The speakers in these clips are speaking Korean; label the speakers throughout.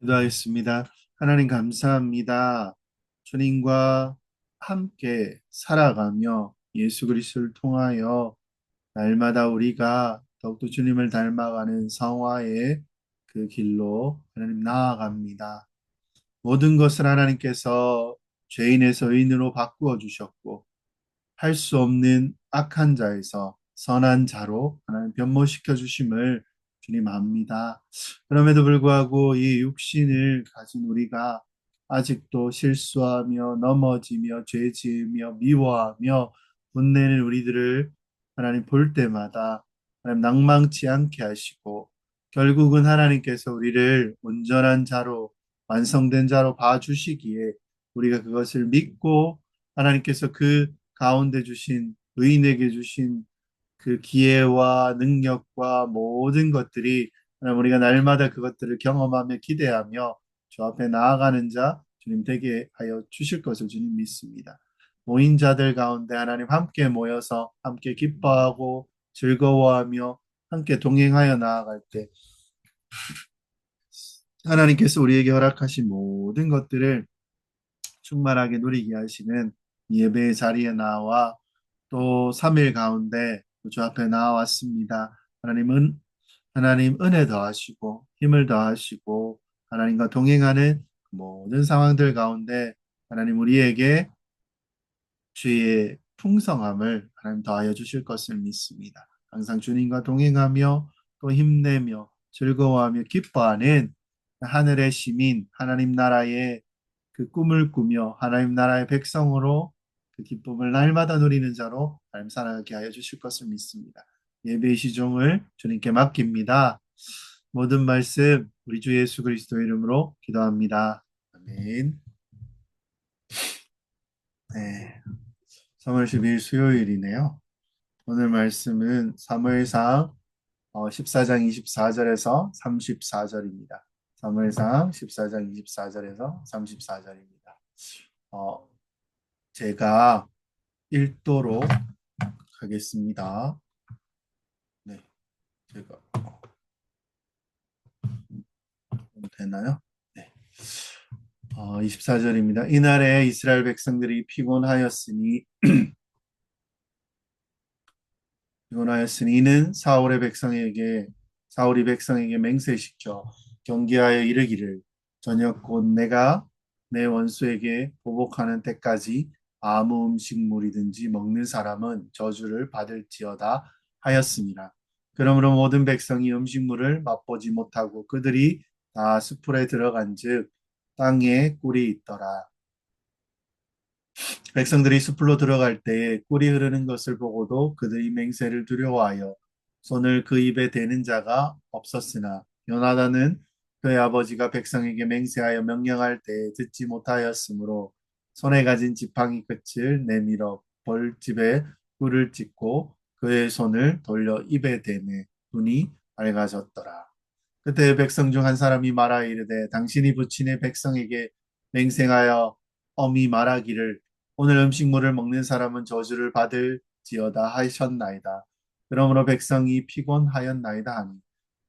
Speaker 1: 기도하겠습니다. 하나님 감사합니다. 주님과 함께 살아가며 예수 그리스도를 통하여 날마다 우리가 더욱더 주님을 닮아가는 성화의 그 길로 하나님 나아갑니다. 모든 것을 하나님께서 죄인에서 의인으로 바꾸어 주셨고 할 수 없는 악한 자에서 선한 자로 하나님 변모시켜 주심을 주님 압니다. 그럼에도 불구하고 이 육신을 가진 우리가 아직도 실수하며 넘어지며 죄 지으며 미워하며 분내는 우리들을 하나님 볼 때마다 하나님 낭망치 않게 하시고 결국은 하나님께서 우리를 온전한 자로 완성된 자로 봐주시기에 우리가 그것을 믿고 하나님께서 그 가운데 주신 의인에게 주신 그 기회와 능력과 모든 것들이 하나님 우리가 날마다 그것들을 경험하며 기대하며 주 앞에 나아가는 자 주님 되게 하여 주실 것을 주님 믿습니다. 모인 자들 가운데 하나님 함께 모여서 함께 기뻐하고 즐거워하며 함께 동행하여 나아갈 때 하나님께서 우리에게 허락하신 모든 것들을 충만하게 누리게 하시는 예배의 자리에 나와 또 3일 가운데 주 앞에 나왔습니다. 하나님 은혜 더하시고 힘을 더하시고 하나님과 동행하는 모든 상황들 가운데 하나님 우리에게 주의 풍성함을 하나님 더하여 주실 것을 믿습니다. 항상 주님과 동행하며 또 힘내며 즐거워하며 기뻐하는 하늘의 시민, 하나님 나라의 그 꿈을 꾸며 하나님 나라의 백성으로 그 기쁨을 날마다 누리는 자로 하나님 살아가게 하여 주실 것을 믿습니다. 예배의 시종을 주님께 맡깁니다. 모든 말씀 우리 주 예수 그리스도 이름으로 기도합니다. 아멘. 네, 3월 10일 수요일이네요. 오늘 말씀은 사무엘상 14장 24절에서 34절입니다. 사무엘상 14장 24절에서 34절입니다. 어, 제가 읽도록 하겠습니다. 네, 제가 되나요? 네. 24절입니다. 이날에 이스라엘 백성들이 피곤하였으니 이는 사울이 백성에게 맹세시켜 경계하여 이르기를 저녁 곧 내가 내 원수에게 보복하는 때까지 아무 음식물이든지 먹는 사람은 저주를 받을지어다 하였습니다. 그러므로 모든 백성이 음식물을 맛보지 못하고 그들이 다 숲풀에 들어간즉 땅에 꿀이 있더라. 백성들이 숲으로 들어갈 때에 꿀이 흐르는 것을 보고도 그들이 맹세를 두려워하여 손을 그 입에 대는 자가 없었으나 요나단은 그의 아버지가 백성에게 맹세하여 명령할 때에 듣지 못하였으므로 손에 가진 지팡이 끝을 내밀어 벌집에 꿀을 찍고 그의 손을 돌려 입에 대매 눈이 밝아졌더라. 그때 백성 중 한 사람이 말하 이르되 당신이 부친의 백성에게 맹세하여 엄히 말하기를 오늘 음식물을 먹는 사람은 저주를 받을지어다 하셨나이다. 그러므로 백성이 피곤하였나이다 하니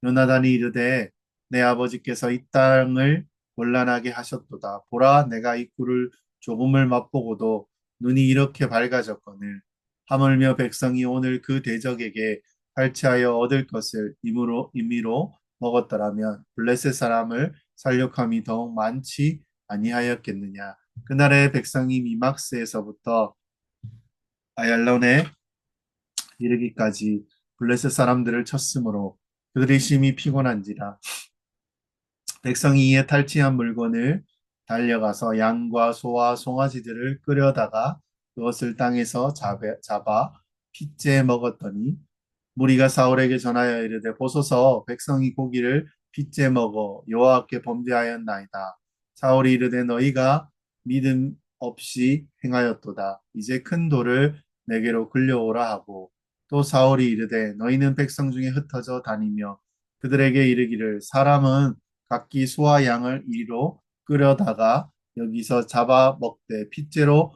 Speaker 1: 요나단이 이르되 내 아버지께서 이 땅을 곤란하게 하셨도다. 보라 내가 이 꿀을 조금을 맛보고도 눈이 이렇게 밝아졌거늘 하물며 백성이 오늘 그 대적에게 발치하여 얻을 것을 임의로 먹었더라면 블레셋 사람을 살육함이 더욱 많지 아니하였겠느냐. 그날의 백성이 미막스에서부터 아얄론에 이르기까지 블레셋 사람들을 쳤으므로 그들이 심히 피곤한지라. 백성이 이에 탈취한 물건을 달려가서 양과 소와 송아지들을 끌어다가 그것을 땅에서 잡아 핏째 먹었더니 무리가 사울에게 전하여 이르되 보소서 백성이 고기를 핏째 먹어 여호와께 범죄하였나이다. 사울이 이르되 너희가 믿음 없이 행하였도다. 이제 큰 돌을 내게로 끌려오라 하고 또 사울이 이르되 너희는 백성 중에 흩어져 다니며 그들에게 이르기를 사람은 각기 소와 양을 이리로 끌어다가 여기서 잡아 먹되 핏째로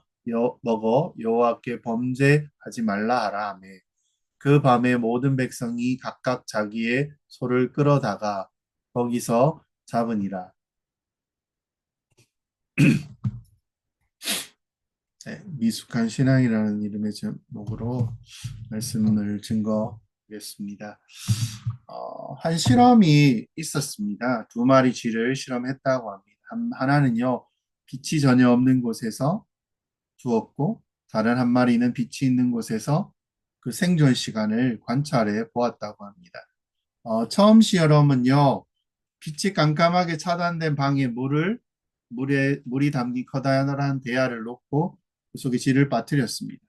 Speaker 1: 먹어 여호와께 범죄하지 말라 하라 하며 그 밤에 모든 백성이 각각 자기의 소를 끌어다가 거기서 잡으니라. 네, 미숙한 신앙이라는 이름의 제목으로 말씀을 증거하겠습니다. 한 실험이 있었습니다. 두 마리 쥐를 실험했다고 합니다. 하나는요, 빛이 전혀 없는 곳에서 두었고, 다른 한 마리는 빛이 있는 곳에서 그 생존 시간을 관찰해 보았다고 합니다. 처음 실험은요, 빛이 깜깜하게 차단된 방에 물이 담긴 커다란 대야를 놓고 그 속에 쥐를 빠뜨렸습니다.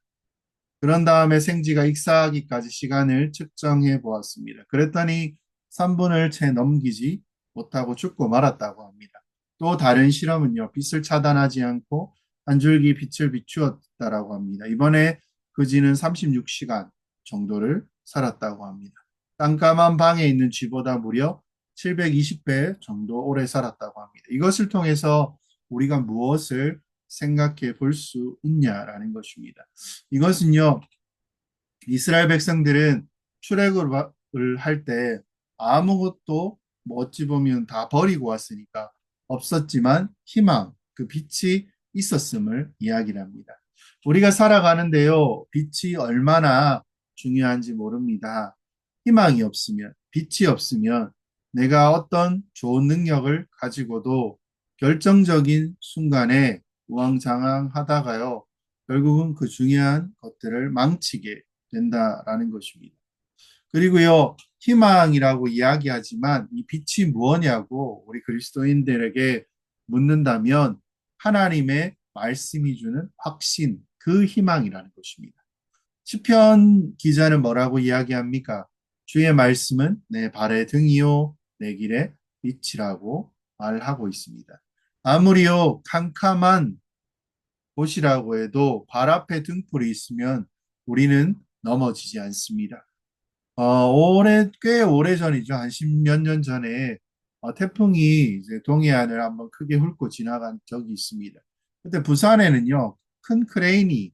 Speaker 1: 그런 다음에 생쥐가 익사하기까지 시간을 측정해 보았습니다. 그랬더니 3분을 채 넘기지 못하고 죽고 말았다고 합니다. 또 다른 실험은요, 빛을 차단하지 않고 한 줄기 빛을 비추었다라고 합니다. 이번에 그 쥐는 36시간 정도를 살았다고 합니다. 깜깜한 방에 있는 쥐보다 무려 720배 정도 오래 살았다고 합니다. 이것을 통해서 우리가 무엇을 생각해 볼 수 있냐라는 것입니다. 이것은요, 이스라엘 백성들은 출애굽을 할 때 아무것도 뭐 어찌 보면 다 버리고 왔으니까 없었지만 희망, 그 빛이 있었음을 이야기를 합니다. 우리가 살아가는데요, 빛이 얼마나 중요한지 모릅니다. 희망이 없으면, 빛이 없으면 내가 어떤 좋은 능력을 가지고도 결정적인 순간에 우왕좌왕하다가요, 결국은 그 중요한 것들을 망치게 된다라는 것입니다. 그리고요, 희망이라고 이야기하지만 이 빛이 무엇냐고 우리 그리스도인들에게 묻는다면 하나님의 말씀이 주는 확신, 그 희망이라는 것입니다. 시편 기자는 뭐라고 이야기합니까? 주의 말씀은 내 발의 등이요, 내 길의 빛이라고 말하고 있습니다. 아무리요, 캄캄한 곳이라고 해도 발 앞에 등불이 있으면 우리는 넘어지지 않습니다. 꽤 오래 전이죠. 한 십몇 년 전에 태풍이 이제 동해안을 한번 크게 훑고 지나간 적이 있습니다. 그때 부산에는요, 큰 크레인이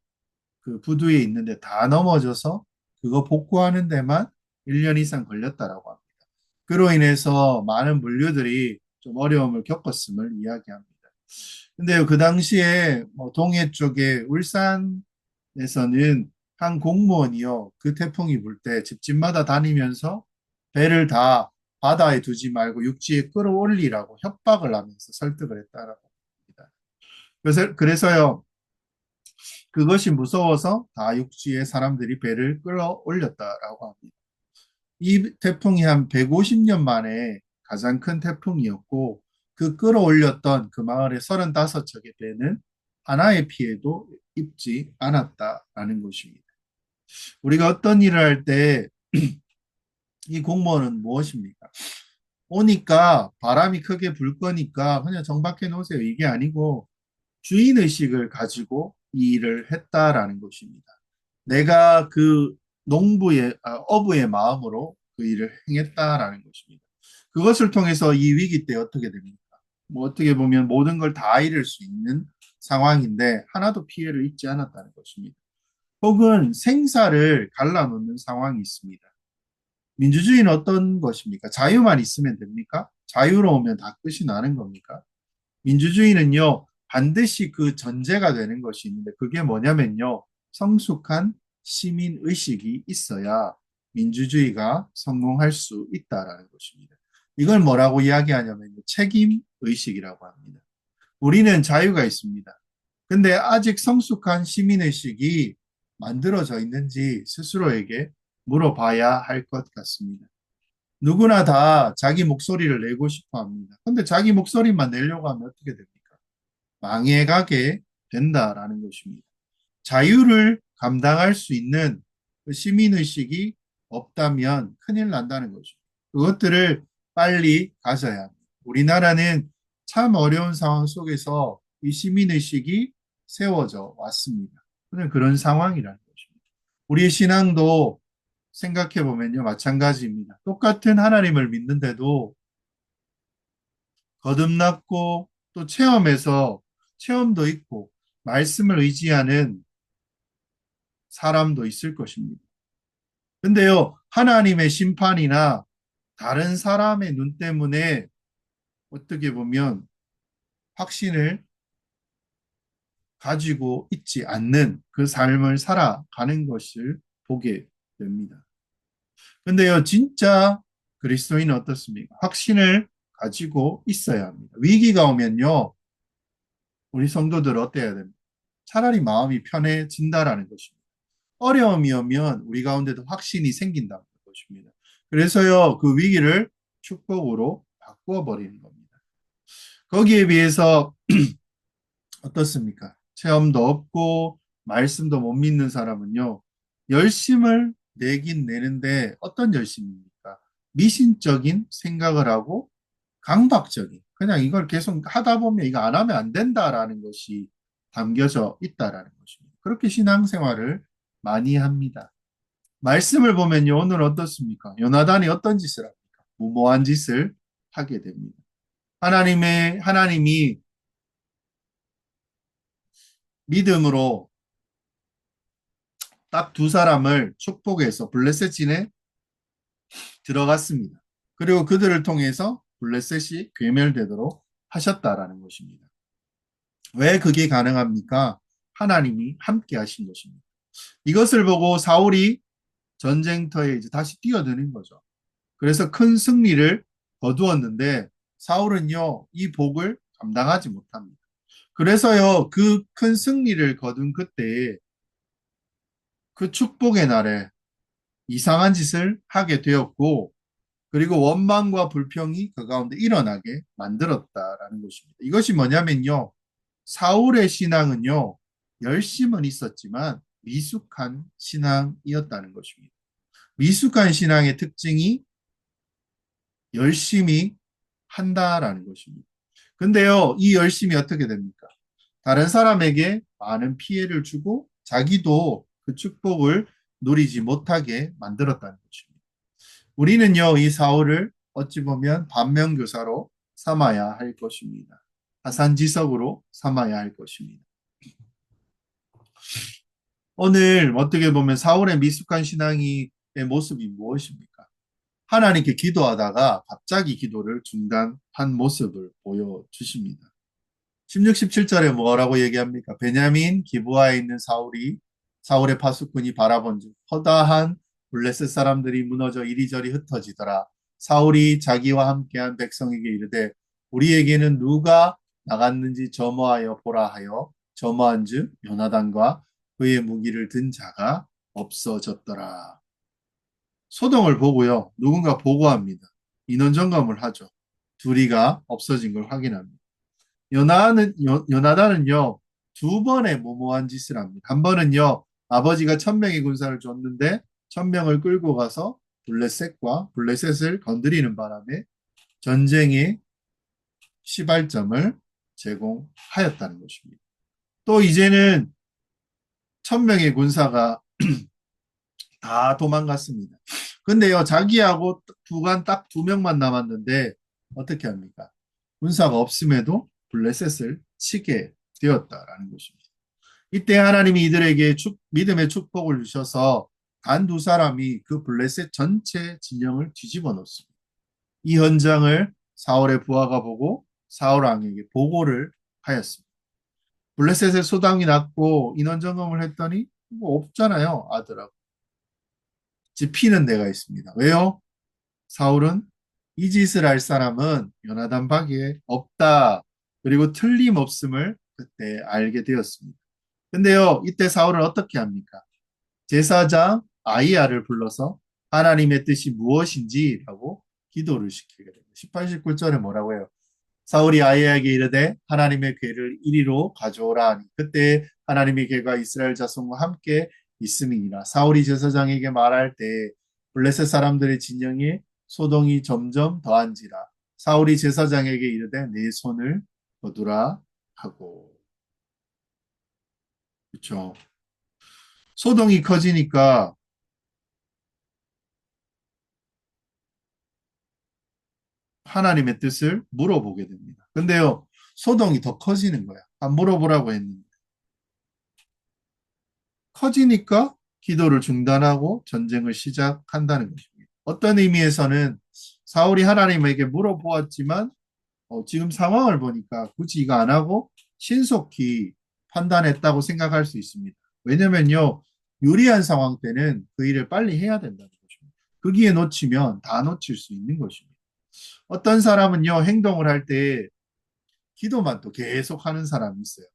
Speaker 1: 그 부두에 있는데 다 넘어져서 그거 복구하는 데만 1년 이상 걸렸다라고 합니다. 그로 인해서 많은 물류들이 좀 어려움을 겪었음을 이야기합니다. 근데 그 당시에 뭐 동해 쪽에 울산에서는 한 공무원이요. 그 태풍이 불 때 집집마다 다니면서 배를 다 바다에 두지 말고 육지에 끌어올리라고 협박을 하면서 설득을 했다라고 합니다. 그래서요. 그것이 무서워서 다 육지에 사람들이 배를 끌어올렸다라고 합니다. 이 태풍이 한 150년 만에 가장 큰 태풍이었고 그 끌어올렸던 그 마을의 35척의 배는 하나의 피해도 입지 않았다라는 것입니다. 우리가 어떤 일을 할 때 이 공무원은 무엇입니까? 오니까 바람이 크게 불 거니까 그냥 정박해 놓으세요. 이게 아니고 주인의식을 가지고 이 일을 했다라는 것입니다. 내가 그 어부의 마음으로 그 일을 행했다라는 것입니다. 그것을 통해서 이 위기 때 어떻게 됩니까? 뭐 어떻게 보면 모든 걸 다 잃을 수 있는 상황인데 하나도 피해를 입지 않았다는 것입니다. 혹은 생사를 갈라놓는 상황이 있습니다. 민주주의는 어떤 것입니까? 자유만 있으면 됩니까? 자유로우면 다 끝이 나는 겁니까? 민주주의는요, 반드시 그 전제가 되는 것이 있는데, 그게 뭐냐면요, 성숙한 시민 의식이 있어야 민주주의가 성공할 수 있다라는 것입니다. 이걸 뭐라고 이야기하냐면 책임 의식이라고 합니다. 우리는 자유가 있습니다. 근데 아직 성숙한 시민 의식이 만들어져 있는지 스스로에게 물어봐야 할 것 같습니다. 누구나 다 자기 목소리를 내고 싶어 합니다. 근데 자기 목소리만 내려고 하면 어떻게 됩니까? 망해가게 된다라는 것입니다. 자유를 감당할 수 있는 그 시민의식이 없다면 큰일 난다는 거죠. 그것들을 빨리 가져야 합니다. 우리나라는 참 어려운 상황 속에서 이 시민의식이 세워져 왔습니다. 그런 상황이라는 것입니다. 우리의 신앙도 생각해 보면요, 마찬가지입니다. 똑같은 하나님을 믿는데도 거듭났고 또 체험도 있고 말씀을 의지하는 사람도 있을 것입니다. 근데요, 하나님의 심판이나 다른 사람의 눈 때문에 어떻게 보면 확신을 가지고 있지 않는 그 삶을 살아가는 것을 보게 됩니다. 근데요, 진짜 그리스도인은 어떻습니까? 확신을 가지고 있어야 합니다. 위기가 오면요, 우리 성도들 어때야 됩니까? 차라리 마음이 편해진다라는 것입니다. 어려움이 오면 우리 가운데도 확신이 생긴다는 것입니다. 그래서요, 그 위기를 축복으로 바꾸어 버리는 겁니다. 거기에 비해서 어떻습니까? 체험도 없고 말씀도 못 믿는 사람은요, 열심을 내긴 내는데 어떤 열심입니까? 미신적인 생각을 하고 강박적인, 그냥 이걸 계속 하다 보면 이거 안 하면 안 된다라는 것이 담겨져 있다라는 것입니다. 그렇게 신앙생활을 많이 합니다. 말씀을 보면요, 오늘 어떻습니까? 요나단이 어떤 짓을 합니까? 무모한 짓을 하게 됩니다. 하나님이 믿음으로 딱 두 사람을 축복해서 블레셋진에 들어갔습니다. 그리고 그들을 통해서 블레셋이 괴멸되도록 하셨다라는 것입니다. 왜 그게 가능합니까? 하나님이 함께 하신 것입니다. 이것을 보고 사울이 전쟁터에 이제 다시 뛰어드는 거죠. 그래서 큰 승리를 거두었는데 사울은요, 이 복을 감당하지 못합니다. 그래서요, 그 큰 승리를 거둔 그때에 그 축복의 날에 이상한 짓을 하게 되었고, 그리고 원망과 불평이 그 가운데 일어나게 만들었다라는 것입니다. 이것이 뭐냐면요, 사울의 신앙은요, 열심은 있었지만 미숙한 신앙이었다는 것입니다. 미숙한 신앙의 특징이 열심히 한다라는 것입니다. 근데요, 이 열심이 어떻게 됩니까? 다른 사람에게 많은 피해를 주고 자기도 그 축복을 누리지 못하게 만들었다는 것입니다. 우리는요, 이 사울을 어찌 보면 반면교사로 삼아야 할 것입니다. 하산지석으로 삼아야 할 것입니다. 오늘 어떻게 보면 사울의 미숙한 신앙의 모습이 무엇입니까? 하나님께 기도하다가 갑자기 기도를 중단한 모습을 보여주십니다. 16, 17절에 뭐라고 얘기합니까? 베냐민 기브아에 있는 사울의 파수꾼이 바라본즉 허다한 블레셋 사람들이 무너져 이리저리 흩어지더라. 사울이 자기와 함께한 백성에게 이르되 우리에게는 누가 나갔는지 점호하여 보라 하여 점호한즉 요나단과 그의 무기를 든 자가 없어졌더라. 소동을 보고요. 누군가 보고합니다. 인원 점검을 하죠. 둘이가 없어진 걸 확인합니다. 요나단은요, 두 번의 무모한 짓을 합니다. 한 번은요, 아버지가 1,000명의 군사를 줬는데 1,000명을 끌고 가서 블레셋을 건드리는 바람에 전쟁의 시발점을 제공하였다는 것입니다. 또 이제는 1,000명의 군사가 다 도망갔습니다. 근데요, 자기하고 부관 딱 2명만 남았는데 어떻게 합니까? 군사가 없음에도 블레셋을 치게 되었다라는 것입니다. 이때 하나님이 이들에게 믿음의 축복을 주셔서 단 두 사람이 그 블레셋 전체 진영을 뒤집어 놓습니다. 이 현장을 사울의 부하가 보고 사울 왕에게 보고를 하였습니다. 블레셋의 소당이 났고 인원 점검을 했더니 뭐 없잖아요, 아들하고. 피는 데가 있습니다. 왜요? 사울은 이 짓을 할 사람은 요나단밖에 없다. 그리고 틀림없음을 그때 알게 되었습니다. 근데요, 이때 사울은 어떻게 합니까? 제사장 아이야를 불러서 하나님의 뜻이 무엇인지라고 기도를 시키게 됩니다. 18, 19절에 뭐라고 해요? 사울이 아이야에게 이르되 하나님의 궤를 이리로 가져오라 하니 그때 하나님의 궤가 이스라엘 자손과 함께 있음이니라. 사울이 제사장에게 말할 때 블레셋 사람들의 진영에 소동이 점점 더한지라. 사울이 제사장에게 이르되 내 손을 거두라 하고. 그렇죠. 소동이 커지니까 하나님의 뜻을 물어보게 됩니다. 근데요, 소동이 더 커지는 거야. 안 물어보라고 했는데. 커지니까 기도를 중단하고 전쟁을 시작한다는 것입니다. 어떤 의미에서는 사울이 하나님에게 물어보았지만 지금 상황을 보니까 굳이 이거 안 하고 신속히 판단했다고 생각할 수 있습니다. 왜냐면요, 유리한 상황 때는 그 일을 빨리 해야 된다는 것입니다. 그 기회 놓치면 다 놓칠 수 있는 것입니다. 어떤 사람은요, 행동을 할 때 기도만 또 계속 하는 사람이 있어요.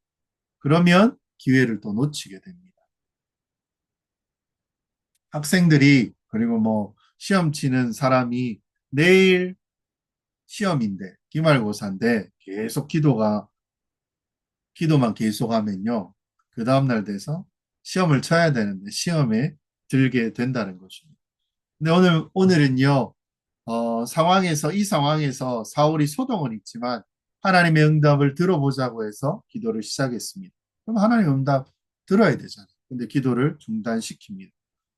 Speaker 1: 그러면 기회를 또 놓치게 됩니다. 학생들이, 그리고 뭐, 시험 치는 사람이 내일 시험인데, 기말고사인데, 계속 기도만 계속하면요. 그 다음날 돼서 시험을 쳐야 되는데, 시험에 들게 된다는 것입니다. 근데 오늘은요, 이 상황에서 사울이 소동은 있지만, 하나님의 응답을 들어보자고 해서 기도를 시작했습니다. 그럼 하나님의 응답 들어야 되잖아요. 근데 기도를 중단시킵니다.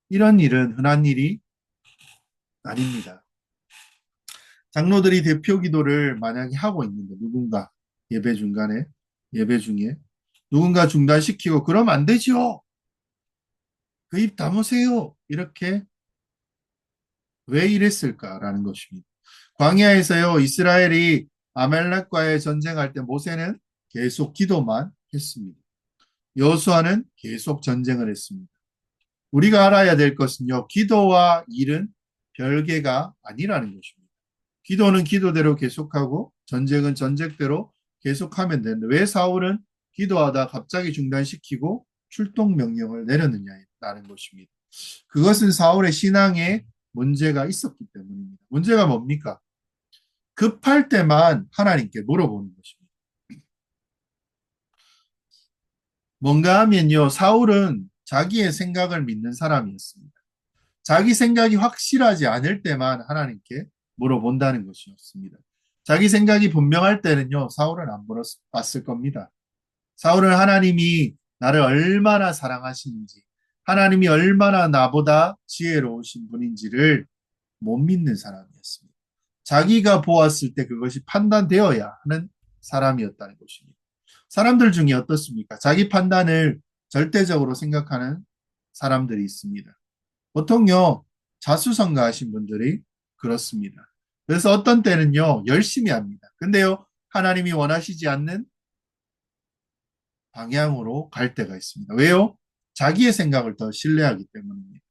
Speaker 1: 이런 일은 흔한 일이 아닙니다. 장로들이 대표 기도를 만약에 하고 있는데 누군가 예배 중간에 예배 중에 누군가 중단시키고 그러면 안 되지요. 그 입 다무세요. 이렇게 왜 이랬을까라는 것입니다. 광야에서요 이스라엘이 아말렉과의 전쟁할 때 모세는 계속 기도만 했습니다. 여호수아는 계속 전쟁을 했습니다. 우리가 알아야 될 것은요 기도와 일은 별개가 아니라는 것입니다. 기도는 기도대로 계속하고 전쟁은 전쟁대로 계속하면 되는데 왜 사울은 기도하다 갑자기 중단시키고 출동 명령을 내렸느냐라는 것입니다. 그것은 사울의 신앙에 문제가 있었기 때문입니다. 문제가 뭡니까? 급할 때만 하나님께 물어보는 것입니다. 뭔가 하면요, 사울은 자기의 생각을 믿는 사람이었습니다. 자기 생각이 확실하지 않을 때만 하나님께 물어본다는 것이었습니다. 자기 생각이 분명할 때는요, 사울은 안 물어봤을 겁니다. 사울은 하나님이 나를 얼마나 사랑하시는지, 하나님이 얼마나 나보다 지혜로우신 분인지를 못 믿는 사람이었습니다. 자기가 보았을 때 그것이 판단되어야 하는 사람이었다는 것입니다. 사람들 중에 어떻습니까? 자기 판단을 절대적으로 생각하는 사람들이 있습니다. 보통요, 자수성가하신 분들이 그렇습니다. 그래서 어떤 때는요, 열심히 합니다. 근데요, 하나님이 원하시지 않는 방향으로 갈 때가 있습니다. 왜요? 자기의 생각을 더 신뢰하기 때문입니다.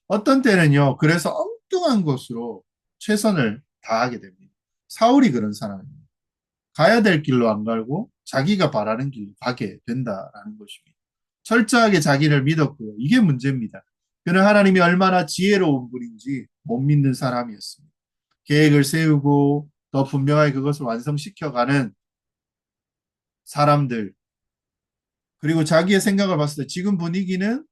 Speaker 1: 어떤 때는요, 그래서 엉뚱한 것으로 최선을 다하게 됩니다. 사울이 그런 사람입니다. 가야 될 길로 안 가고 자기가 바라는 길로 가게 된다라는 것입니다. 철저하게 자기를 믿었고요. 이게 문제입니다. 그는 하나님이 얼마나 지혜로운 분인지 못 믿는 사람이었습니다. 계획을 세우고 더 분명하게 그것을 완성시켜가는 사람들, 그리고 자기의 생각을 봤을 때 지금 분위기는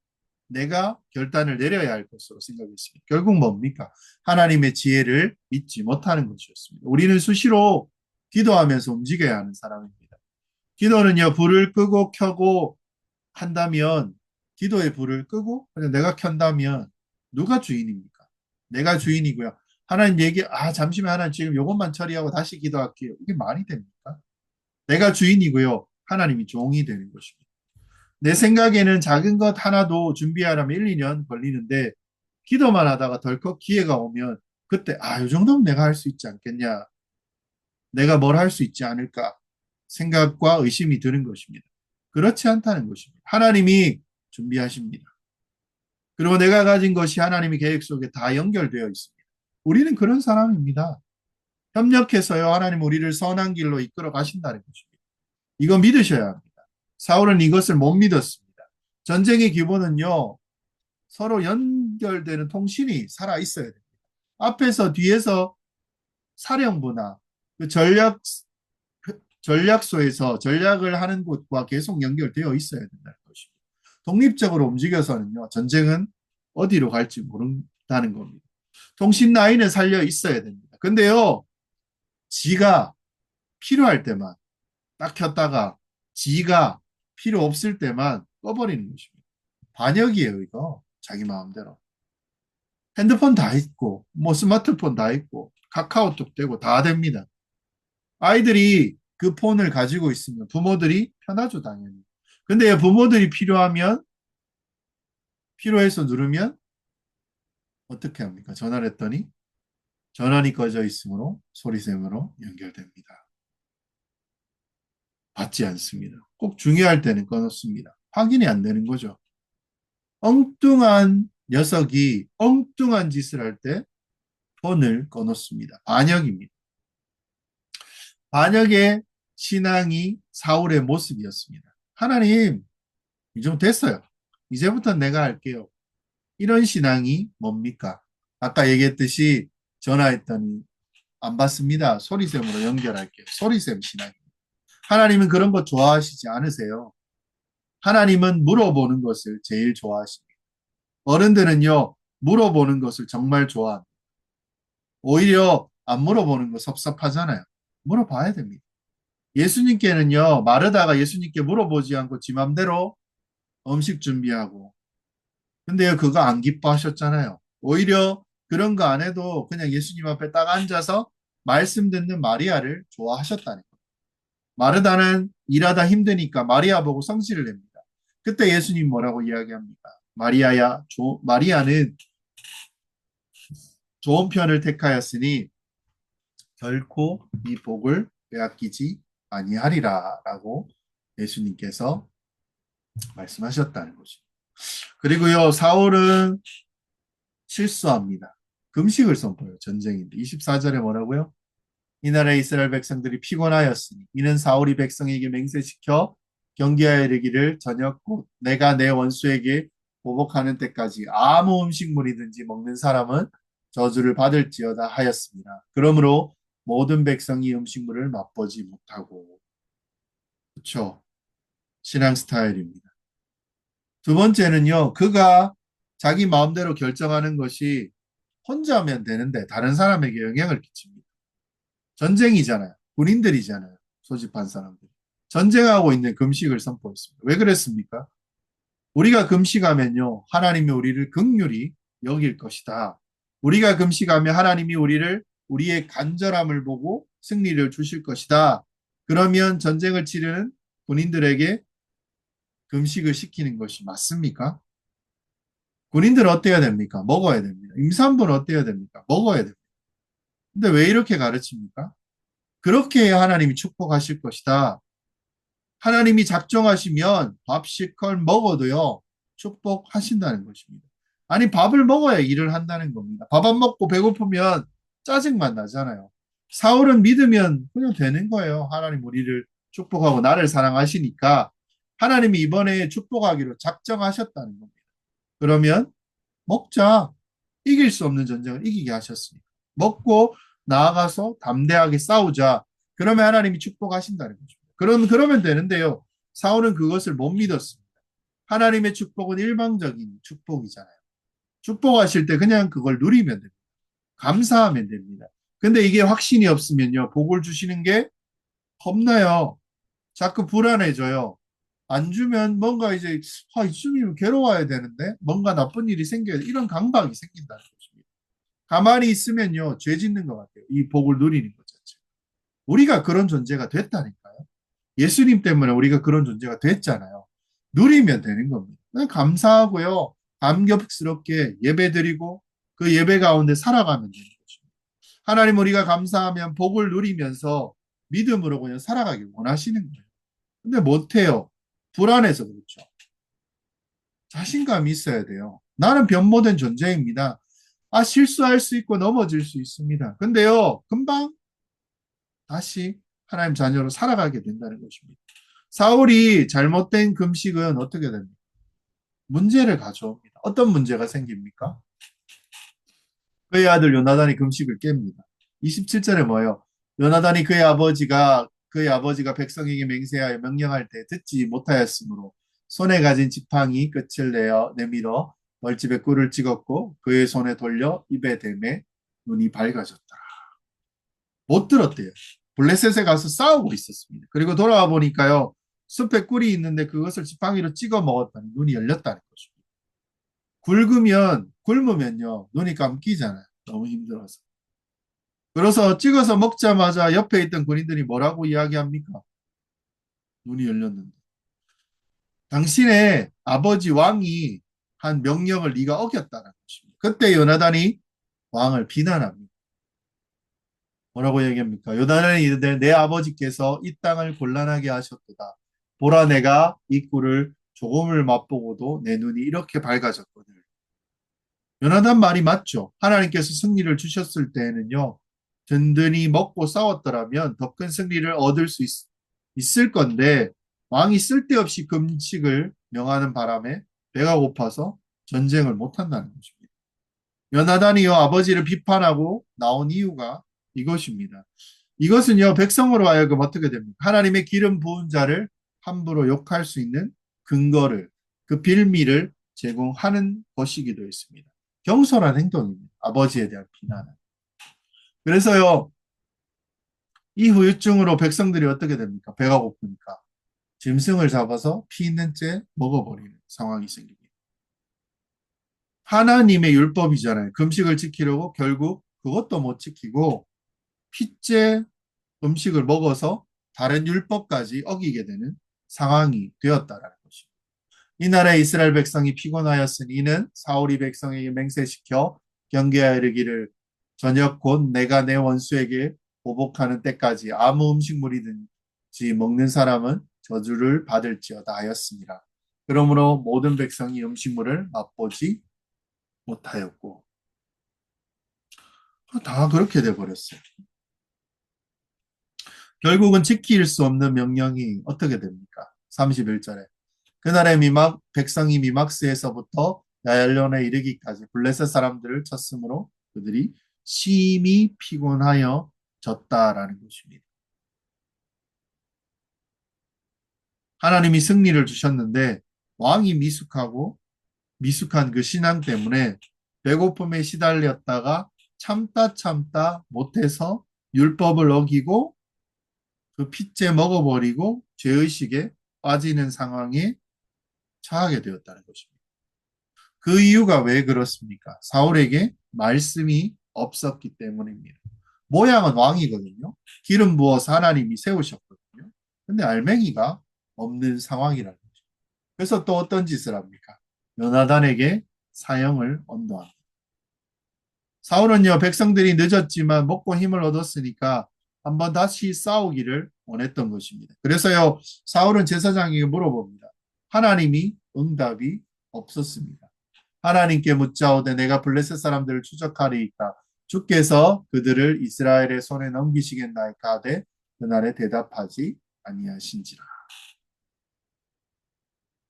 Speaker 1: 내가 결단을 내려야 할 것으로 생각했습니다. 결국 뭡니까? 하나님의 지혜를 믿지 못하는 것이었습니다. 우리는 수시로 기도하면서 움직여야 하는 사람입니다. 기도는요, 불을 끄고 켜고 한다면, 기도의 불을 끄고 그냥 내가 켠다면 누가 주인입니까? 내가 주인이고요. 하나님 잠시만 하나님 지금 이것만 처리하고 다시 기도할게요. 이게 말이 됩니까? 내가 주인이고요. 하나님이 종이 되는 것입니다. 내 생각에는 작은 것 하나도 준비하려면 1, 2년 걸리는데 기도만 하다가 덜컥 기회가 오면 그때 이 정도면 내가 할 수 있지 않겠냐. 내가 뭘 할 수 있지 않을까 생각과 의심이 드는 것입니다. 그렇지 않다는 것입니다. 하나님이 준비하십니다. 그리고 내가 가진 것이 하나님의 계획 속에 다 연결되어 있습니다. 우리는 그런 사람입니다. 협력해서요. 하나님 우리를 선한 길로 이끌어 가신다는 것입니다. 이거 믿으셔야 합니다. 사울은 이것을 못 믿었습니다. 전쟁의 기본은요. 서로 연결되는 통신이 살아 있어야 됩니다. 앞에서 뒤에서 사령부나 그 전략소에서 전략을 하는 곳과 계속 연결되어 있어야 된다는 것입니다. 독립적으로 움직여서는요, 전쟁은 어디로 갈지 모른다는 겁니다. 통신 라인에 살려 있어야 됩니다. 근데요, 지가 필요할 때만 딱 켰다가 지가 필요 없을 때만 꺼버리는 것입니다. 반역이에요, 이거. 자기 마음대로. 핸드폰 다 있고, 뭐 스마트폰 다 있고, 카카오톡 되고 다 됩니다. 아이들이 그 폰을 가지고 있으면 부모들이 편하죠, 당연히. 근데 부모들이 필요해서 누르면 어떻게 합니까? 전화를 했더니 전원이 꺼져 있으므로 소리샘으로 연결됩니다. 맞지 않습니다. 꼭 중요할 때는 꺼놓습니다. 확인이 안 되는 거죠. 엉뚱한 녀석이 엉뚱한 짓을 할 때 폰을 꺼놓습니다. 반역입니다. 반역의 신앙이 사울의 모습이었습니다. 하나님, 이 정도 됐어요. 이제부터 내가 할게요. 이런 신앙이 뭡니까? 아까 얘기했듯이 전화했더니 안 받습니다. 소리샘으로 연결할게요. 소리샘 신앙. 하나님은 그런 거 좋아하시지 않으세요. 하나님은 물어보는 것을 제일 좋아하십니다. 어른들은요, 물어보는 것을 정말 좋아합니다. 오히려 안 물어보는 거 섭섭하잖아요. 물어봐야 됩니다. 예수님께는요, 마르다가 예수님께 물어보지 않고 지 맘대로 음식 준비하고, 근데요, 그거 안 기뻐하셨잖아요. 오히려 그런 거 안 해도 그냥 예수님 앞에 딱 앉아서 말씀 듣는 마리아를 좋아하셨다는 거예요. 마르다는 일하다 힘드니까 마리아 보고 성질을 냅니다. 그때 예수님 뭐라고 이야기합니까? 마리아야, 마리아는 좋은 편을 택하였으니 결코 이 복을 빼앗기지 아니하리라 라고 예수님께서 말씀하셨다는 거죠. 그리고요, 사울은 실수합니다. 금식을 선포해요. 전쟁인데. 24절에 뭐라고요? 이날에 이스라엘 백성들이 피곤하였으니 이는 사울이 백성에게 맹세시켜 경계하여 이르기를 저녁 곧 내가 내 원수에게 보복하는 때까지 아무 음식물이든지 먹는 사람은 저주를 받을지어다 하였습니다. 그러므로 모든 백성이 음식물을 맛보지 못하고 그렇죠. 신앙 스타일입니다. 두 번째는요. 그가 자기 마음대로 결정하는 것이 혼자 하면 되는데 다른 사람에게 영향을 끼칩니다. 전쟁이잖아요. 군인들이잖아요. 소집한 사람들. 전쟁하고 있는 금식을 선포했습니다. 왜 그랬습니까? 우리가 금식하면요. 하나님이 우리를 긍휼히 여길 것이다. 우리가 금식하면 하나님이 우리를 우리의 간절함을 보고 승리를 주실 것이다. 그러면 전쟁을 치르는 군인들에게 금식을 시키는 것이 맞습니까? 군인들은 어때야 됩니까? 먹어야 됩니다. 임산부는 어때야 됩니까? 먹어야 됩니다. 근데 왜 이렇게 가르칩니까? 그렇게 해야 하나님이 축복하실 것이다. 하나님이 작정하시면 밥 실컷 먹어도요, 축복하신다는 것입니다. 아니, 밥을 먹어야 일을 한다는 겁니다. 밥 안 먹고 배고프면 짜증만 나잖아요. 사울은 믿으면 그냥 되는 거예요. 하나님 우리를 축복하고 나를 사랑하시니까 하나님이 이번에 축복하기로 작정하셨다는 겁니다. 그러면 먹자. 이길 수 없는 전쟁을 이기게 하셨으니까. 먹고 나아가서 담대하게 싸우자. 그러면 하나님이 축복하신다는 거죠. 그러면 되는데요. 사울은 그것을 못 믿었습니다. 하나님의 축복은 일방적인 축복이잖아요. 축복하실 때 그냥 그걸 누리면 됩니다. 감사하면 됩니다. 근데 이게 확신이 없으면요. 복을 주시는 게 겁나요. 자꾸 불안해져요. 안 주면 뭔가 이제 이쯤이면 괴로워야 되는데 뭔가 나쁜 일이 생겨야 돼. 이런 강박이 생긴다는 것입니다. 가만히 있으면요. 죄 짓는 것 같아요. 이 복을 누리는 것 자체. 우리가 그런 존재가 됐다니까요. 예수님 때문에 우리가 그런 존재가 됐잖아요. 누리면 되는 겁니다. 그냥 감사하고요. 감격스럽게 예배드리고 그 예배 가운데 살아가면 되는 것입니다. 하나님 우리가 감사하면 복을 누리면서 믿음으로 그냥 살아가길 원하시는 거예요. 근데 못해요. 불안해서 그렇죠. 자신감이 있어야 돼요. 나는 변모된 존재입니다. 실수할 수 있고 넘어질 수 있습니다. 근데요, 금방 다시 하나님 자녀로 살아가게 된다는 것입니다. 사울이 잘못된 금식은 어떻게 됩니까? 문제를 가져옵니다. 어떤 문제가 생깁니까? 그의 아들 요나단이 금식을 깹니다. 27절에 뭐예요? 요나단이 그의 아버지가 백성에게 맹세하여 명령할 때 듣지 못하였으므로 손에 가진 지팡이 끝을 내밀어 벌집에 꿀을 찍었고 그의 손에 돌려 입에 대매 눈이 밝아졌더라. 못 들었대요. 블레셋에 가서 싸우고 있었습니다. 그리고 돌아와 보니까요. 숲에 꿀이 있는데 그것을 지팡이로 찍어 먹었더니 눈이 열렸다는 것입니다. 굶으면요. 눈이 감기잖아요. 너무 힘들어서. 그래서 찍어서 먹자마자 옆에 있던 군인들이 뭐라고 이야기합니까? 눈이 열렸는데. 당신의 아버지 왕이 한 명령을 네가 어겼다는 것입니다. 그때 요나단이 왕을 비난합니다. 뭐라고 얘기합니까? 요나단이 이르되 내 아버지께서 이 땅을 곤란하게 하셨도다. 보라 내가 이 꿀을 조금을 맛보고도 내 눈이 이렇게 밝아졌거늘. 요나단 말이 맞죠. 하나님께서 승리를 주셨을 때에는요. 든든히 먹고 싸웠더라면 더 큰 승리를 얻을 수 있을 건데 왕이 쓸데없이 금식을 명하는 바람에 배가 고파서 전쟁을 못한다는 것입니다. 요나단이요 아버지를 비판하고 나온 이유가 이것입니다. 이것은요 백성으로 하여금 어떻게 됩니까? 하나님의 기름 부은 자를 함부로 욕할 수 있는 근거를 그 빌미를 제공하는 것이기도 했습니다. 경솔한 행동입니다. 아버지에 대한 비난은. 그래서요 이 후유증으로 백성들이 어떻게 됩니까? 배가 고프니까 짐승을 잡아서 피 있는 채 먹어버리는 상황이 생깁니다. 하나님의 율법이잖아요. 금식을 지키려고 결국 그것도 못 지키고 핏째 음식을 먹어서 다른 율법까지 어기게 되는 상황이 되었다라는 것입니다. 이 나라의 이스라엘 백성이 피곤하였으니 이는 사울이 백성에게 맹세시켜 경계하여 이르기를 저녁 곧 내가 내 원수에게 보복하는 때까지 아무 음식물이든지 먹는 사람은 저주를 받을지어다 하였습니다. 그러므로 모든 백성이 음식물을 맛보지 못하였고 다 그렇게 돼버렸어요. 결국은 지킬 수 없는 명령이 어떻게 됩니까? 31절에 그날의 미막 백성이 미막스에서부터 야엘론에 이르기까지 블레셋 사람들을 쳤으므로 그들이 심히 피곤하여 졌다라는 것입니다. 하나님이 승리를 주셨는데 왕이 미숙한 그 신앙 때문에 배고픔에 시달렸다가 참다 못해서 율법을 어기고 그 핏째 먹어버리고 죄의식에 빠지는 상황에 처하게 되었다는 것입니다. 그 이유가 왜 그렇습니까? 사울에게 말씀이 없었기 때문입니다. 모양은 왕이거든요. 기름 부어서 하나님이 세우셨거든요. 근데 알맹이가 없는 상황이라는 거죠. 그래서 또 어떤 짓을 합니까? 요나단에게 사형을 언도합니다. 사울은요, 백성들이 늦었지만 먹고 힘을 얻었으니까 한번 다시 싸우기를 원했던 것입니다. 그래서요, 사울은 제사장에게 물어봅니다. 하나님이 응답이 없었습니다. 하나님께 묻자오되 내가 블레셋 사람들을 추적하리이까 주께서 그들을 이스라엘의 손에 넘기시겠나이까 하되 그날에 대답하지 아니하신지라.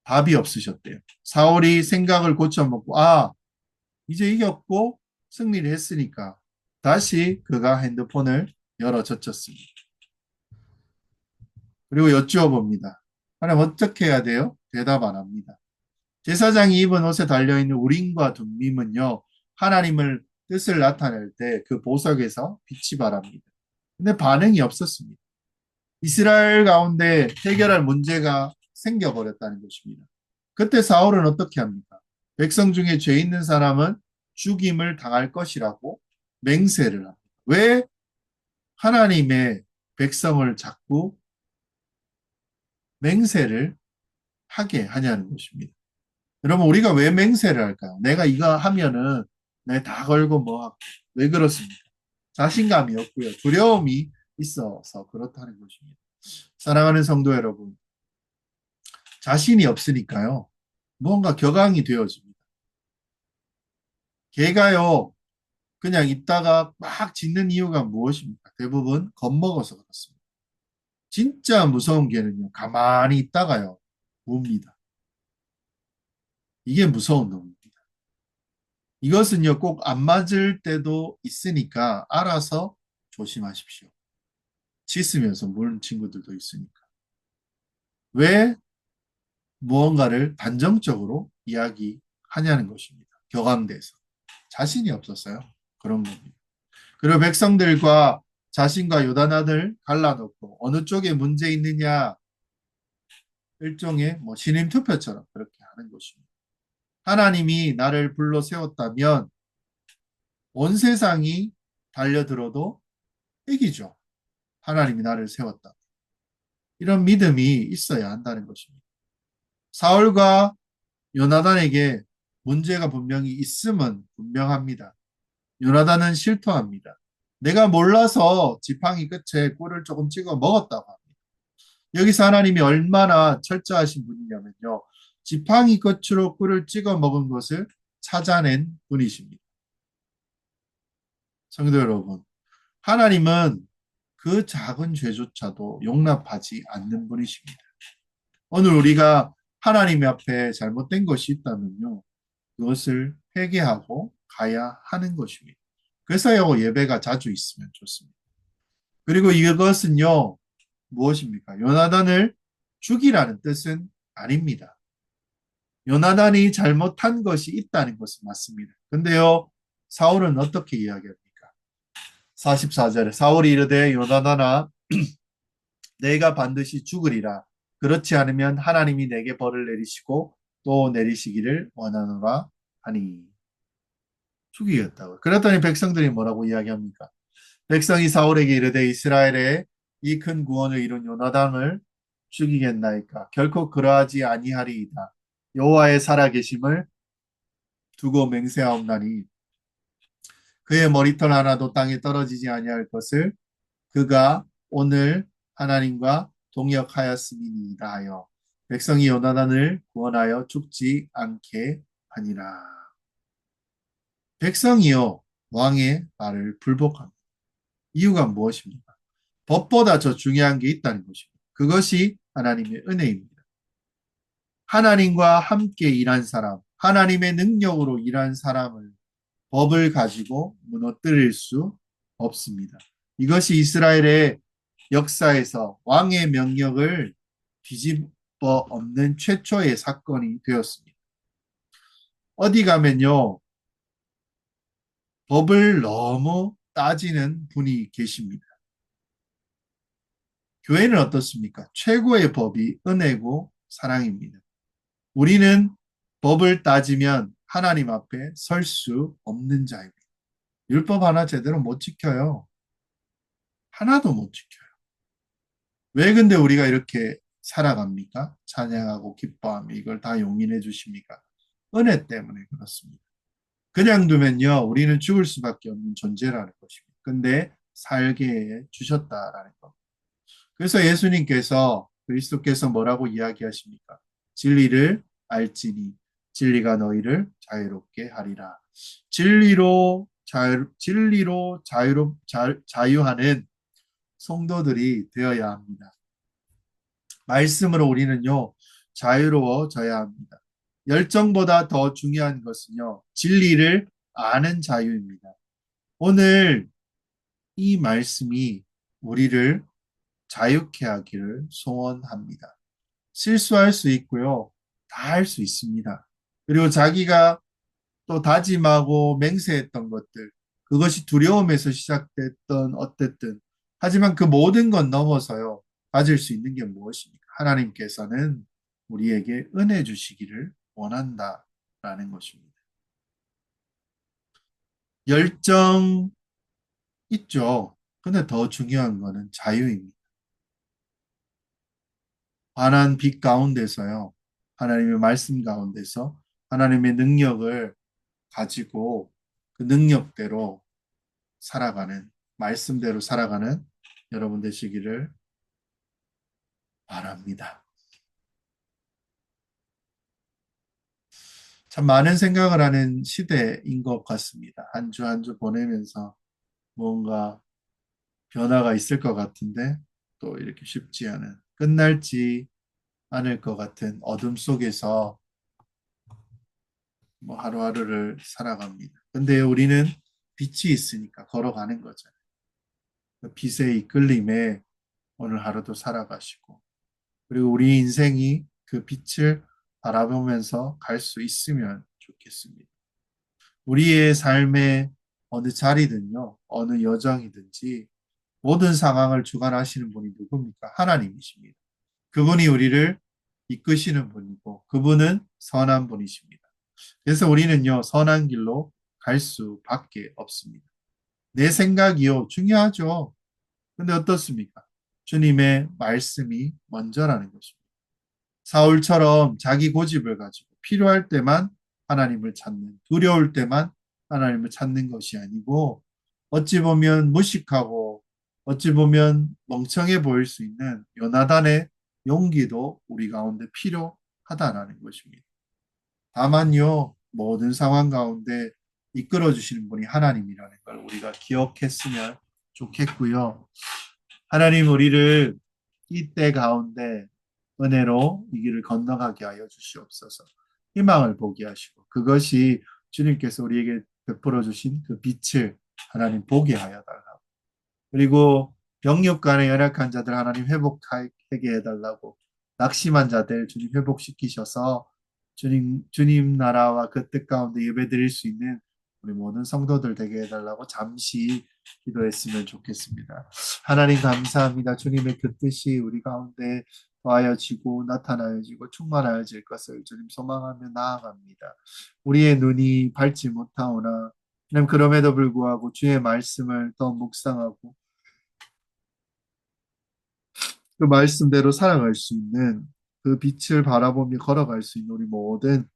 Speaker 1: 답이 없으셨대요. 사울이 생각을 고쳐먹고 이제 이겼고 승리를 했으니까 다시 그가 핸드폰을 열어 젖혔습니다. 그리고 여쭈어 봅니다. 하나님 어떻게 해야 돼요? 대답 안 합니다. 제사장이 입은 옷에 달려있는 우림과 둠밈은요, 하나님을 뜻을 나타낼 때 그 보석에서 빛이 발합니다. 근데 반응이 없었습니다. 이스라엘 가운데 해결할 문제가 생겨버렸다는 것입니다. 그때 사울은 어떻게 합니까? 백성 중에 죄 있는 사람은 죽임을 당할 것이라고 맹세를 합니다. 왜 하나님의 백성을 자꾸 맹세를 하게 하냐는 것입니다. 여러분, 우리가 왜 맹세를 할까요? 내가 이거 하면은 내 다 걸고 왜 그렇습니까? 자신감이 없고요. 두려움이 있어서 그렇다는 것입니다. 사랑하는 성도 여러분, 자신이 없으니까요. 뭔가 격앙이 되어집니다. 개가요, 그냥 있다가 막 짖는 이유가 무엇입니까? 대부분 겁먹어서 그렇습니다. 진짜 무서운 개는요, 가만히 있다가요, 웁니다. 이게 무서운 놈입니다. 이것은요, 꼭 안 맞을 때도 있으니까 알아서 조심하십시오. 짖으면서 무는 친구들도 있으니까. 왜 무언가를 단정적으로 이야기하냐는 것입니다. 격앙돼서. 자신이 없었어요. 그런 겁니다. 그리고 백성들과 자신과 요단안을 갈라놓고 어느 쪽에 문제 있느냐 일종의 신임 투표처럼 그렇게 하는 것입니다. 하나님이 나를 불러 세웠다면 온 세상이 달려들어도 이기죠. 하나님이 나를 세웠다. 이런 믿음이 있어야 한다는 것입니다. 사울과 요나단에게 문제가 분명히 있음은 분명합니다. 요나단은 실토합니다. 내가 몰라서 지팡이 끝에 꿀을 조금 찍어 먹었다고 합니다. 여기서 하나님이 얼마나 철저하신 분이냐면요. 지팡이 끝으로 꿀을 찍어 먹은 것을 찾아낸 분이십니다. 성도 여러분, 하나님은 그 작은 죄조차도 용납하지 않는 분이십니다. 오늘 우리가 하나님 앞에 잘못된 것이 있다면요. 그것을 회개하고 가야 하는 것입니다. 그래서 예배가 자주 있으면 좋습니다. 그리고 이것은요, 무엇입니까? 요나단을 죽이라는 뜻은 아닙니다. 요나단이 잘못한 것이 있다는 것은 맞습니다. 근데요, 사울은 어떻게 이야기합니까? 44절에 사울이 이르되 요나단아 내가 반드시 죽으리라. 그렇지 않으면 하나님이 내게 벌을 내리시고 또 내리시기를 원하노라 하니 죽이겠다고. 그랬더니 백성들이 뭐라고 이야기합니까? 백성이 사울에게 이르되 이스라엘에 이 큰 구원을 이룬 요나단을 죽이겠나이까? 결코 그러하지 아니하리이다. 여호와의 살아계심을 두고 맹세하옵나니 그의 머리털 하나도 땅에 떨어지지 아니할 것을 그가 오늘 하나님과 동역하였음이니이다 하여 백성이 요나단을 구원하여 죽지 않게 하니라. 백성이요 왕의 말을 불복합니다. 이유가 무엇입니까? 법보다 더 중요한 게 있다는 것입니다. 그것이 하나님의 은혜입니다. 하나님과 함께 일한 사람, 하나님의 능력으로 일한 사람을 법을 가지고 무너뜨릴 수 없습니다. 이것이 이스라엘의 역사에서 왕의 명령을 뒤집어 엎는 최초의 사건이 되었습니다. 어디 가면요, 법을 너무 따지는 분이 계십니다. 교회는 어떻습니까? 최고의 법이 은혜고 사랑입니다. 우리는 법을 따지면 하나님 앞에 설 수 없는 자입니다. 율법 하나 제대로 못 지켜요. 하나도 못 지켜요. 왜 근데 우리가 이렇게 살아갑니까? 찬양하고 기뻐하며 이걸 다 용인해 주십니까? 은혜 때문에 그렇습니다. 그냥 두면요, 우리는 죽을 수밖에 없는 존재라는 것입니다. 근데 살게 해 주셨다라는 것. 그래서 예수님께서 그리스도께서 뭐라고 이야기하십니까? 진리를 알지니 진리가 너희를 자유롭게 하리라. 진리로 자유하는 성도들이 되어야 합니다. 말씀으로 우리는요, 자유로워져야 합니다. 열정보다 더 중요한 것은요, 진리를 아는 자유입니다. 오늘 이 말씀이 우리를 자유케 하기를 소원합니다. 실수할 수 있고요, 다 할 수 있습니다. 그리고 자기가 또 다짐하고 맹세했던 것들, 그것이 두려움에서 시작됐던 어쨌든, 하지만 그 모든 건 넘어서요, 가질 수 있는 게 무엇입니까? 하나님께서는 우리에게 은혜 주시기를 원한다라는 것입니다. 열정 있죠. 근데 더 중요한 거는 자유입니다. 환한 빛 가운데서요, 하나님의 말씀 가운데서 하나님의 능력을 가지고 그 능력대로 살아가는, 말씀대로 살아가는 여러분 되시기를 바랍니다. 참 많은 생각을 하는 시대인 것 같습니다. 한 주 한 주 보내면서 뭔가 변화가 있을 것 같은데 또 이렇게 쉽지 않은, 끝날지 않을 것 같은 어둠 속에서 뭐 하루하루를 살아갑니다. 근데 우리는 빛이 있으니까 걸어가는 거잖아요. 그 빛의 이끌림에 오늘 하루도 살아가시고, 그리고 우리 인생이 그 빛을 바라보면서 갈 수 있으면 좋겠습니다. 우리의 삶의 어느 자리든요, 어느 여정이든지 모든 상황을 주관하시는 분이 누굽니까? 하나님이십니다. 그분이 우리를 이끄시는 분이고 그분은 선한 분이십니다. 그래서 우리는요, 선한 길로 갈 수밖에 없습니다. 내 생각이요, 중요하죠. 근데 어떻습니까? 주님의 말씀이 먼저라는 것입니다. 사울처럼 자기 고집을 가지고 필요할 때만 하나님을 찾는, 두려울 때만 하나님을 찾는 것이 아니고 어찌 보면 무식하고 어찌 보면 멍청해 보일 수 있는 요나단의 용기도 우리 가운데 필요하다라는 것입니다. 다만요, 모든 상황 가운데 이끌어 주시는 분이 하나님이라는 걸 우리가 기억했으면 좋겠고요. 하나님 우리를 이때 가운데 은혜로 이 길을 건너가게 하여 주시옵소서. 희망을 보게 하시고 그것이 주님께서 우리에게 베풀어 주신 그 빛을 하나님 보게 하여 달라고. 그리고 병력 간의 연약한 자들 하나님 회복하게 해달라고. 낙심한 자들 주님 회복시키셔서 주님 나라와 그 뜻 가운데 예배드릴 수 있는 우리 모든 성도들 되게 해달라고 잠시 기도했으면 좋겠습니다. 하나님 감사합니다. 주님의 그 뜻이 우리 가운데 더하여지고 나타나여지고 충만하여질 것을 주님 소망하며 나아갑니다. 우리의 눈이 밟지 못하오나 하나님 그럼에도 불구하고 주의 말씀을 더 묵상하고 그 말씀대로 살아갈 수 있는 그 빛을 바라보며 걸어갈 수 있는 우리 모든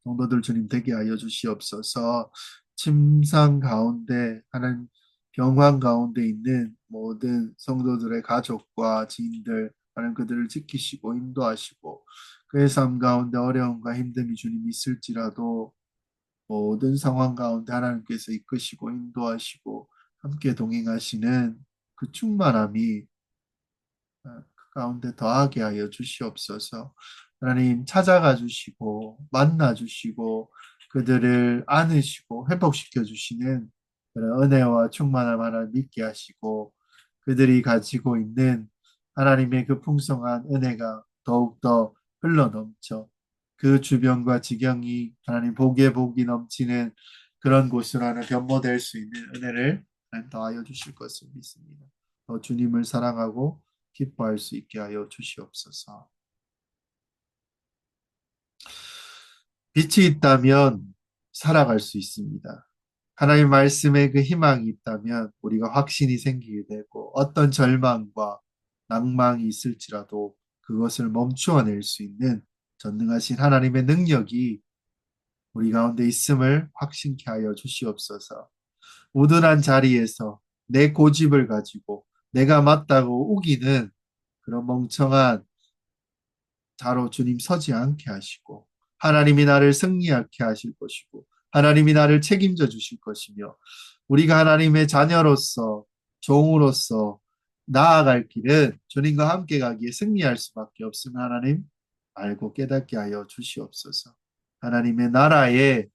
Speaker 1: 성도들 주님 되게 하여 주시옵소서. 침상 가운데 하는 병환 가운데 있는 모든 성도들의 가족과 지인들 하나님 그들을 지키시고 인도하시고 그의 삶 가운데 어려움과 힘듦이 주님 있을지라도 모든 상황 가운데 하나님께서 이끄시고 인도하시고 함께 동행하시는 그 충만함이 그 가운데 더하게 하여 주시옵소서. 하나님 찾아가 주시고 만나 주시고 그들을 안으시고 회복시켜 주시는 그런 은혜와 충만함 하나님 믿게 하시고 그들이 가지고 있는 하나님의 그 풍성한 은혜가 더욱더 흘러넘쳐 그 주변과 지경이 하나님 복에 복이 넘치는 그런 곳으로 하나 변모될 수 있는 은혜를 하나님 더하여 주실 것을 믿습니다. 더 주님을 사랑하고 기뻐할 수 있게 하여 주시옵소서. 빛이 있다면 살아갈 수 있습니다. 하나님 말씀에 그 희망이 있다면 우리가 확신이 생기게 되고 어떤 절망과 낭망이 있을지라도 그것을 멈추어 낼 수 있는 전능하신 하나님의 능력이 우리 가운데 있음을 확신케 하여 주시옵소서. 우둔한 자리에서 내 고집을 가지고 내가 맞다고 우기는 그런 멍청한 자로 주님 서지 않게 하시고 하나님이 나를 승리하게 하실 것이고 하나님이 나를 책임져 주실 것이며 우리가 하나님의 자녀로서 종으로서 나아갈 길은 주님과 함께 가기에 승리할 수밖에 없음을 하나님 알고 깨닫게 하여 주시옵소서. 하나님의 나라에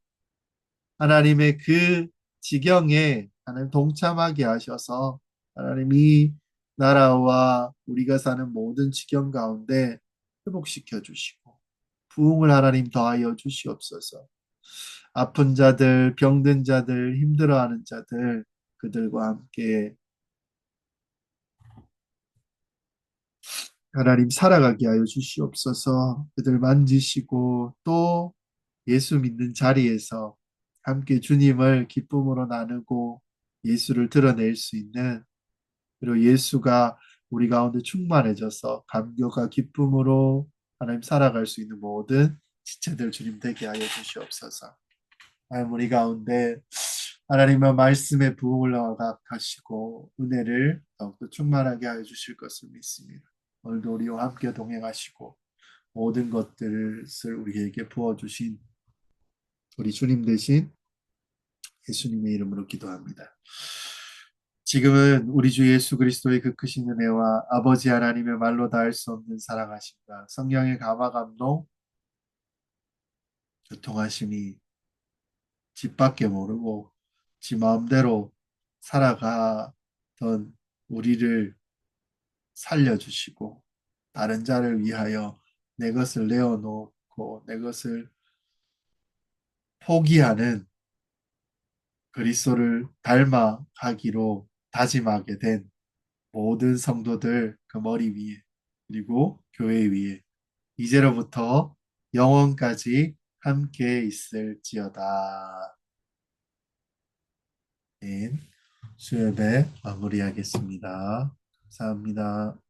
Speaker 1: 하나님의 그 지경에 하나님 동참하게 하셔서 하나님 이 나라와 우리가 사는 모든 지경 가운데 회복시켜 주시고 부흥을 하나님 더하여 주시옵소서. 아픈 자들, 병든 자들, 힘들어하는 자들 그들과 함께 하나님 살아가게 하여 주시옵소서. 그들 만지시고 또 예수 믿는 자리에서 함께 주님을 기쁨으로 나누고 예수를 드러낼 수 있는 그리고 예수가 우리 가운데 충만해져서 감격과 기쁨으로 하나님 살아갈 수 있는 모든 지체들 주님 되게 하여 주시옵소서. 하나님 우리 가운데 하나님의 말씀의 부흥을 허락하시고 은혜를 더욱더 충만하게 하여 주실 것을 믿습니다. 오늘도 우리와 함께 동행하시고 모든 것들을 우리에게 부어주신 우리 주님 대신 예수님의 이름으로 기도합니다. 지금은 우리 주 예수 그리스도의 그 크신 은혜와 아버지 하나님의 말로 닿을 수 없는 사랑하심과 성령의 감화 감동 교통하심이 집 밖에 모르고 지 마음대로 살아가던 우리를 살려주시고 다른 자를 위하여 내 것을 내어놓고 내 것을 포기하는 그리스도를 닮아가기로 다짐하게 된 모든 성도들 그 머리 위에 그리고 교회 위에 이제로부터 영원까지 함께 있을지어다. 네, 수요예배 마무리하겠습니다. 감사합니다.